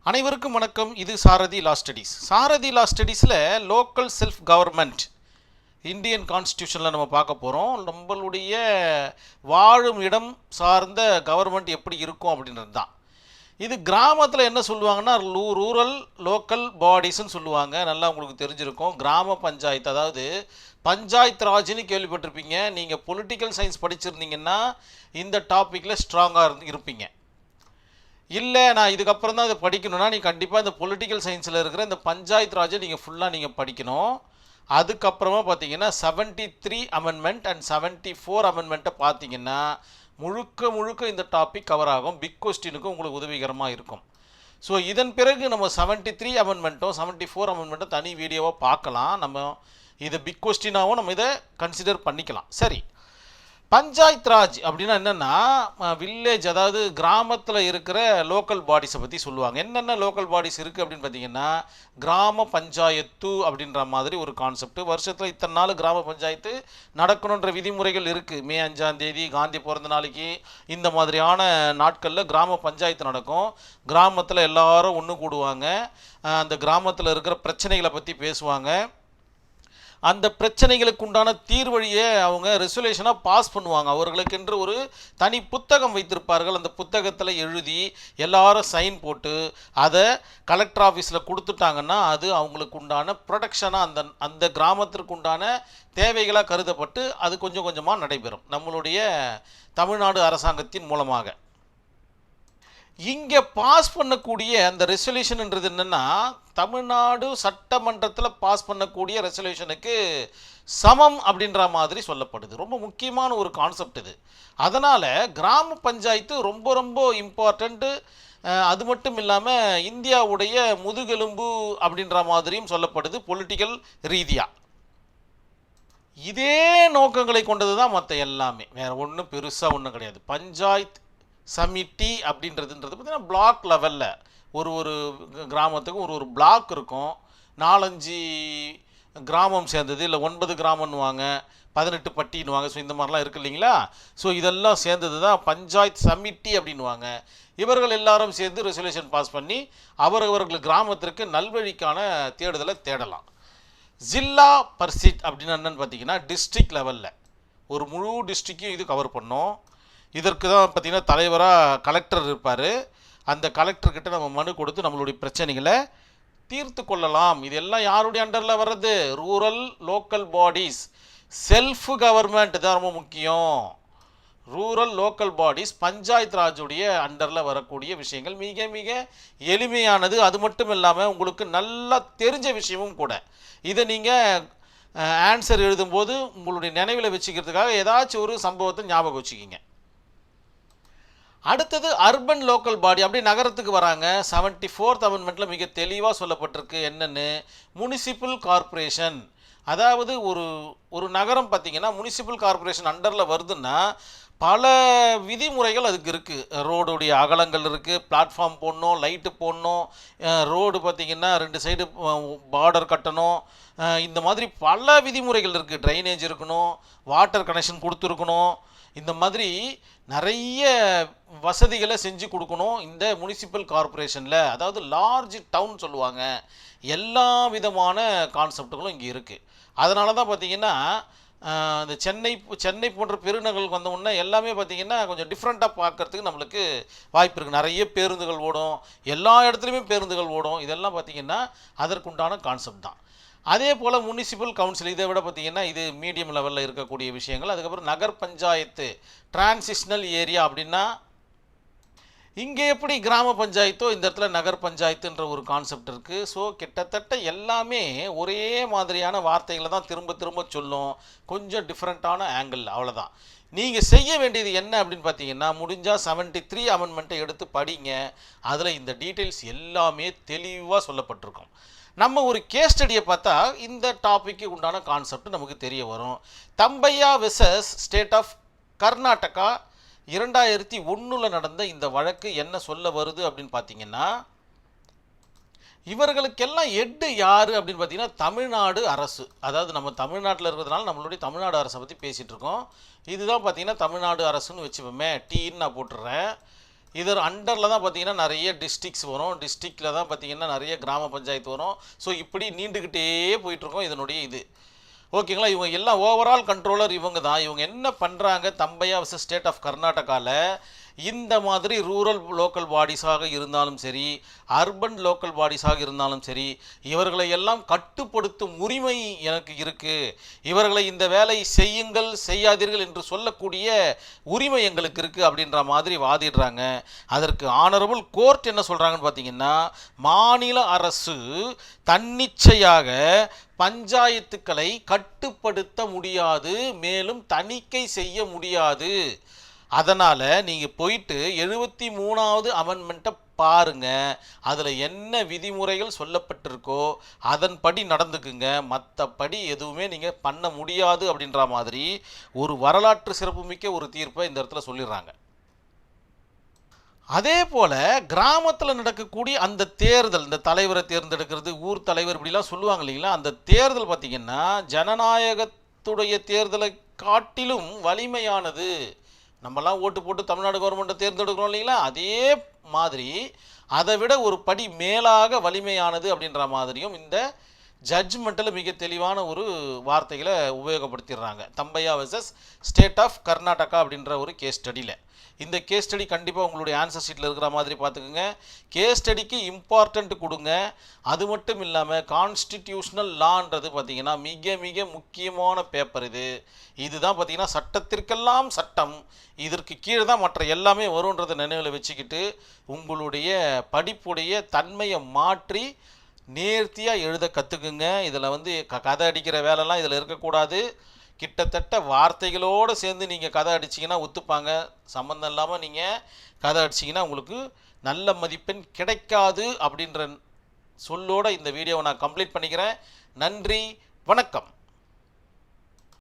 அனைவருக்கும் வணக்கம். இது சாரதி லா ஸ்டடீஸ். சாரதி லா ஸ்டடீஸில் லோக்கல் செல்ஃப் கவர்மெண்ட் இந்தியன் கான்ஸ்டியூஷனில் நம்ம பார்க்க போகிறோம். நம்மளுடைய வாழும் இடம் சார்ந்த கவர்மெண்ட் எப்படி இருக்கும் அப்படின்றது தான். இது கிராமத்தில் என்ன சொல்லுவாங்கன்னா ரூரல் லோக்கல் பாடிஸ்ன்னு சொல்லுவாங்க. நல்லா உங்களுக்கு தெரிஞ்சிருக்கும். கிராம பஞ்சாயத்து, அதாவது பஞ்சாயத்து ராஜ்னு கேள்விப்பட்டிருப்பீங்க. நீங்கள் பொலிட்டிக்கல் சயின்ஸ் படிச்சிருந்தீங்கன்னா இந்த டாப்பிக்கில் ஸ்ட்ராங்காக இருப்பீங்க. இல்லை நான் இதுக்கப்புறம் தான் இதை படிக்கணும்னா நீங்கள் கண்டிப்பாக இந்த பொலிட்டிக்கல் சயின்ஸில் இருக்கிற இந்த பஞ்சாயத்து ராஜை நீங்கள் ஃபுல்லாக நீங்கள் படிக்கணும். அதுக்கப்புறமா பார்த்தீங்கன்னா 73 அமெண்ட்மெண்ட் அண்ட் 74 அமெண்ட்மெண்ட்டை பார்த்தீங்கன்னா முழுக்க இந்த டாபிக் கவர் ஆகும். பிக் கொஸ்டினுக்கும் உங்களுக்கு உதவிகரமாக இருக்கும். ஸோ இதன் பிறகு நம்ம 73 அமெண்ட்மெண்ட்டும் 74 அமெண்ட்மெண்ட்டும் தனி வீடியோவாக பார்க்கலாம். நம்ம இதை பிக் கொஸ்டினாகவும் நம்ம இதை கன்சிடர் பண்ணிக்கலாம். சரி, பஞ்சாயத் ராஜ் அப்படின்னா என்னென்னா வில்லேஜ், அதாவது கிராமத்தில் இருக்கிற லோக்கல் பாடிஸை பற்றி சொல்லுவாங்க. என்னென்ன லோக்கல் பாடிஸ் இருக்குது அப்படின்னு பார்த்தீங்கன்னா கிராம பஞ்சாயத்து அப்படின்ற மாதிரி ஒரு கான்செப்ட். வருஷத்தில் இத்தனை நாள் கிராம பஞ்சாயத்து நடக்கணுன்ற விதிமுறைகள் இருக்குது. மே 5ஆம் தேதி காந்தி பிறந்த நாளைக்கு இந்த மாதிரியான நாட்களில் கிராம பஞ்சாயத்து நடக்கும். கிராமத்தில் எல்லாரும் ஒன்று கூடுவாங்க. அந்த கிராமத்தில் இருக்கிற பிரச்சனைகளை பற்றி பேசுவாங்க. அந்த பிரச்சனைகளுக்கு உண்டான தீர்வழியை அவங்க ரெசல்யூஷனாக பாஸ் பண்ணுவாங்க. அவர்களுக்கென்று ஒரு தனி புத்தகம் வைத்திருப்பார்கள். அந்த புத்தகத்தில் எழுதி எல்லாரும் சைன் போட்டு அதை கலெக்டர் ஆஃபீஸில் கொடுத்துட்டாங்கன்னா அது அவங்களுக்கு உண்டான ப்ரொடெக்ஷனாக அந்த கிராமத்திற்கு உண்டான தேவைகளாக கருதப்பட்டு அது கொஞ்சம் கொஞ்சமாக நடைபெறும் நம்மளுடைய தமிழ்நாடு அரசாங்கத்தின் மூலமாக. இங்கே பாஸ் பண்ணக்கூடிய அந்த ரெசல்யூஷன்ன்றது என்னென்னா தமிழ்நாடு சட்டமன்றத்தில் பாஸ் பண்ணக்கூடிய ரெசல்யூஷனுக்கு சமம் அப்படின்ற மாதிரி சொல்லப்படுது. ரொம்ப முக்கியமான ஒரு கான்செப்ட் இது. அதனால் கிராம பஞ்சாயத்து ரொம்ப இம்பார்ட்டண்ட்டு. அது மட்டும் இல்லாமல் இந்தியாவுடைய முதுகெலும்பு அப்படின்ற மாதிரியும் சொல்லப்படுது பொலிட்டிக்கல் ரீதியாக. இதே நோக்கங்களை கொண்டது தான் மற்ற எல்லாமே, வேறு ஒன்றும் பெருசாக ஒன்றும் கிடையாது. பஞ்சாயத்து சமிட்டி அப்படின்றதுன்றது பார்த்திங்கன்னா பிளாக் லெவலில் ஒரு கிராமத்துக்கும் ஒரு பிளாக் இருக்கும். 4-5 கிராமம் சேர்ந்தது, இல்லை 9 கிராமம்னுவாங்க, 18 பட்டின்னுவாங்க. ஸோ இந்த மாதிரிலாம் இருக்குது இல்லைங்களா. ஸோ இதெல்லாம் சேர்ந்தது தான் பஞ்சாயத்து சமிட்டி அப்படின்வாங்க. இவர்கள் எல்லாரும் சேர்ந்து ரெசல்யூஷன் பாஸ் பண்ணி அவர்கள் கிராமத்திற்கு நல்வழிக்கான தேடுதலை தேடலாம். ஜில்லா பரிஷத் அப்படின்னு என்னன்னு பார்த்தீங்கன்னா டிஸ்ட்ரிக்ட் லெவலில் ஒரு முழு டிஸ்ட்ரிக்டையும் இது கவர் பண்ணோம். இதற்கு தான் பார்த்திங்கன்னா தலைவராக கலெக்டர் இருப்பார். அந்த கலெக்டர்கிட்ட நம்ம மனு கொடுத்து நம்மளுடைய பிரச்சனைகளை தீர்த்து கொள்ளலாம். இதெல்லாம் யாருடைய அண்டரில் வர்றது? Rural local bodies. Self government தான் ரொம்ப முக்கியம். ரூரல் லோக்கல் பாடிஸ் பஞ்சாயத்து ராஜுடைய அண்டரில் வரக்கூடிய விஷயங்கள் மிக எளிமையானது. அது மட்டும் இல்லாமல் உங்களுக்கு நல்லா தெரிஞ்ச விஷயமும் கூட. இதை நீங்கள் ஆன்சர் எழுதும்போது உங்களுடைய நினைவில் வச்சுக்கிறதுக்காக ஏதாச்சும் ஒரு சம்பவத்தை ஞாபகம் வச்சுக்கிங்க. அடுத்தது அர்பன் லோக்கல் பாடி. அப்படி நகரத்துக்கு வராங்க. 74th அமெண்ட்மெண்ட்டில் மிக தெளிவாக சொல்லப்பட்டிருக்கு என்னென்னு. முனிசிபல் கார்ப்பரேஷன், அதாவது ஒரு நகரம் பார்த்திங்கன்னா முனிசிபல் கார்ப்பரேஷன் அண்டரில் வருதுன்னா பல விதிமுறைகள் அதுக்கு இருக்குது. ரோடுடைய அகலங்கள் இருக்குது, பிளாட்ஃபார்ம் போடணும், லைட்டு போடணும், ரோடு பார்த்திங்கன்னா 2 சைடு பார்டர் கட்டணும், இந்த மாதிரி பல விதிமுறைகள் இருக்குது. ட்ரைனேஜ் இருக்கணும், வாட்டர் கனெக்ஷன் கொடுத்துருக்கணும், இந்த மாதிரி நிறைய வசதிகளை செஞ்சு கொடுக்கணும் இந்த முனிசிபல் கார்ப்பரேஷனில். அதாவது லார்ஜ் டவுன் சொல்லுவாங்க. எல்லா விதமான கான்செப்டுகளும் இங்கே இருக்குது. அதனால தான் பார்த்திங்கன்னா இந்த சென்னை போன்ற பெருநகருக்கு வந்தோம்னா எல்லாமே பார்த்திங்கன்னா கொஞ்சம் டிஃப்ரெண்ட்டாக பார்க்குறதுக்கு நம்மளுக்கு வாய்ப்பு இருக்குது. நிறைய பேருந்துகள் ஓடும், எல்லா இடத்துலையுமே பேருந்துகள் ஓடும். இதெல்லாம் பார்த்திங்கன்னா அதற்குண்டான கான்செப்ட் தான். அதே போல் முனிசிபல் கவுன்சில், இதை விட பார்த்திங்கன்னா இது மீடியம் லெவலில் இருக்கக்கூடிய விஷயங்கள். அதுக்கப்புறம் நகர் பஞ்சாயத்து, டிரான்சிஷனல் ஏரியா அப்படின்னா இங்கே எப்படி கிராம பஞ்சாயத்தோ இந்த இடத்துல நகர் பஞ்சாயத்துன்ற ஒரு கான்செப்ட் இருக்குது. ஸோ கிட்டத்தட்ட எல்லாமே ஒரே மாதிரியான வார்த்தைகளை தான் திரும்ப சொல்லும், கொஞ்சம் டிஃப்ரெண்ட்டான ஆங்கிள், அவ்வளோதான். நீங்கள் செய்ய வேண்டியது என்ன அப்படின்னு பார்த்தீங்கன்னா முடிஞ்சால் 73 அமெண்ட்மெண்ட்டை எடுத்து படிங்க. அதில் இந்த டீட்டெயில்ஸ் எல்லாமே தெளிவாக சொல்லப்பட்டிருக்கும். நம்ம ஒரு கேஸ் ஸ்டடியை பார்த்தா இந்த டாப்பிக்கு உண்டான கான்செப்ட் நமக்கு தெரிய வரும். Thambaiah versus state of Karnataka 2001 நடந்த இந்த வழக்கு என்ன சொல்ல வருது அப்படின்னு பார்த்தீங்கன்னா இவர்களுக்கெல்லாம் ஹெட் யார் அப்படின்னு பார்த்தீங்கன்னா தமிழ்நாடு அரசு. அதாவது நம்ம தமிழ்நாட்டில் இருக்கிறதுனால நம்மளுடைய தமிழ்நாடு அரசை பற்றி பேசிகிட்டு இருக்கோம். இதுதான் பார்த்தீங்கன்னா தமிழ்நாடு அரசுன்னு வச்சுப்போமே, டீன்னு நான் போட்டுடுறேன். இது அண்டரில் தான் பார்த்தீங்கன்னா நிறைய டிஸ்ட்ரிக்ஸ் வரும். டிஸ்ட்ரிக்டில் தான் பார்த்தீங்கன்னா நிறைய கிராம பஞ்சாயத்து வரும். ஸோ இப்படி நீண்டுக்கிட்டே போயிட்டுருக்கோம் இதனுடைய இது. ஓகேங்களா? இவங்க எல்லாம் ஓவரால் கண்ட்ரோலர் இவங்க தான். இவங்க என்ன பண்ணுறாங்க, தம்பையா வர்சஸ் ஸ்டேட் ஆஃப் கர்நாடகாவில் இந்த மாதிரி ரூரல் லோக்கல் பாடிஸாக இருந்தாலும் சரி, அர்பன் லோக்கல் பாடிஸாக இருந்தாலும் சரி, இவர்களை எல்லாம் கட்டுப்படுத்தும் உரிமை எனக்கு இருக்குது, இவர்களை இந்த வேலை செய்யுங்கள் செய்யாதீர்கள் என்று சொல்லக்கூடிய உரிமை எங்களுக்கு இருக்குது அப்படின்ற மாதிரி வாதிடுறாங்க. அதற்கு ஆனரபிள் கோர்ட் என்ன சொல்கிறாங்கன்னு பார்த்தீங்கன்னா, மாநில அரசு தன்னிச்சையாக பஞ்சாயத்துக்களை கட்டுப்படுத்த முடியாது, மேலும் தணிக்கை செய்ய முடியாது. அதனால் நீங்கள் போயிட்டு 73வது அமெண்ட்மெண்ட்டை பாருங்கள். அதில் என்ன விதிமுறைகள் சொல்லப்பட்டிருக்கோ அதன்படி நடந்துக்குங்க. மற்றபடி எதுவுமே நீங்கள் பண்ண முடியாது அப்படின்ற மாதிரி ஒரு வரலாற்று சிறப்புமிக்க ஒரு தீர்ப்பை இந்த இடத்துல சொல்லிடுறாங்க. அதே போல் கிராமத்தில் நடக்கக்கூடிய அந்த தேர்தல், இந்த தலைவரை தேர்ந்தெடுக்கிறது, ஊர் தலைவர் இப்படிலாம் சொல்லுவாங்க இல்லைங்களா, அந்த தேர்தல் பார்த்திங்கன்னா ஜனநாயகத்துடைய தேர்தலை காட்டிலும் வலிமையானது. நம்மலாம் ஓட்டு போட்டு தமிழ்நாடு கவர்மெண்ட்டை தேர்ந்தெடுக்கிறோம் இல்லைங்களா, அதே மாதிரி அதை விட ஒரு படி மேலாக வலிமையானது அப்படின்ற மாதிரியும் இந்த ஜட்ஜ்மெண்ட்டில் மிக தெளிவான ஒரு வார்த்தைகளை உபயோகப்படுத்திடுறாங்க. Thambiah versus state of Karnataka அப்படின்ற ஒரு கேஸ் ஸ்டடியில். இந்த கேஸ் ஸ்டடி கண்டிப்பாக உங்களுடைய ஆன்சர் ஷீட்டில் இருக்கிற மாதிரி பார்த்துக்குங்க. கேஸ் ஸ்டடிக்கு இம்பார்ட்டண்ட் கொடுங்க. அது மட்டும் இல்லாமல் கான்ஸ்டிடியூஷனல் லான்றது பார்த்திங்கன்னா மிக மிக முக்கியமான பேப்பர் இது. இதுதான் பார்த்திங்கன்னா சட்டத்திற்கெல்லாம் சட்டம், இதற்கு கீழே தான் மற்ற எல்லாமே வரும்ன்றதை நினைவில் வச்சுக்கிட்டு உங்களுடைய படிப்புடைய தன்மையை மாற்றி நேர்த்தியாக எழுத கற்றுக்குங்க. இதில் வந்து கதை அடிக்கிற வேலைலாம் இதில் இருக்கக்கூடாது. கிட்டத்தட்ட வார்த்தைகளோடு சேர்ந்து நீங்கள் கதை அடிச்சிங்கன்னா ஒத்துப்பாங்க. சம்மந்தம் இல்லாமல் நீங்கள் கதை அடிச்சிங்கன்னா உங்களுக்கு நல்ல மதிப்பெண் கிடைக்காது அப்படின்ற சொல்லோடு இந்த வீடியோவை நான் கம்ப்ளீட் பண்ணிக்கிறேன். நன்றி, வணக்கம்.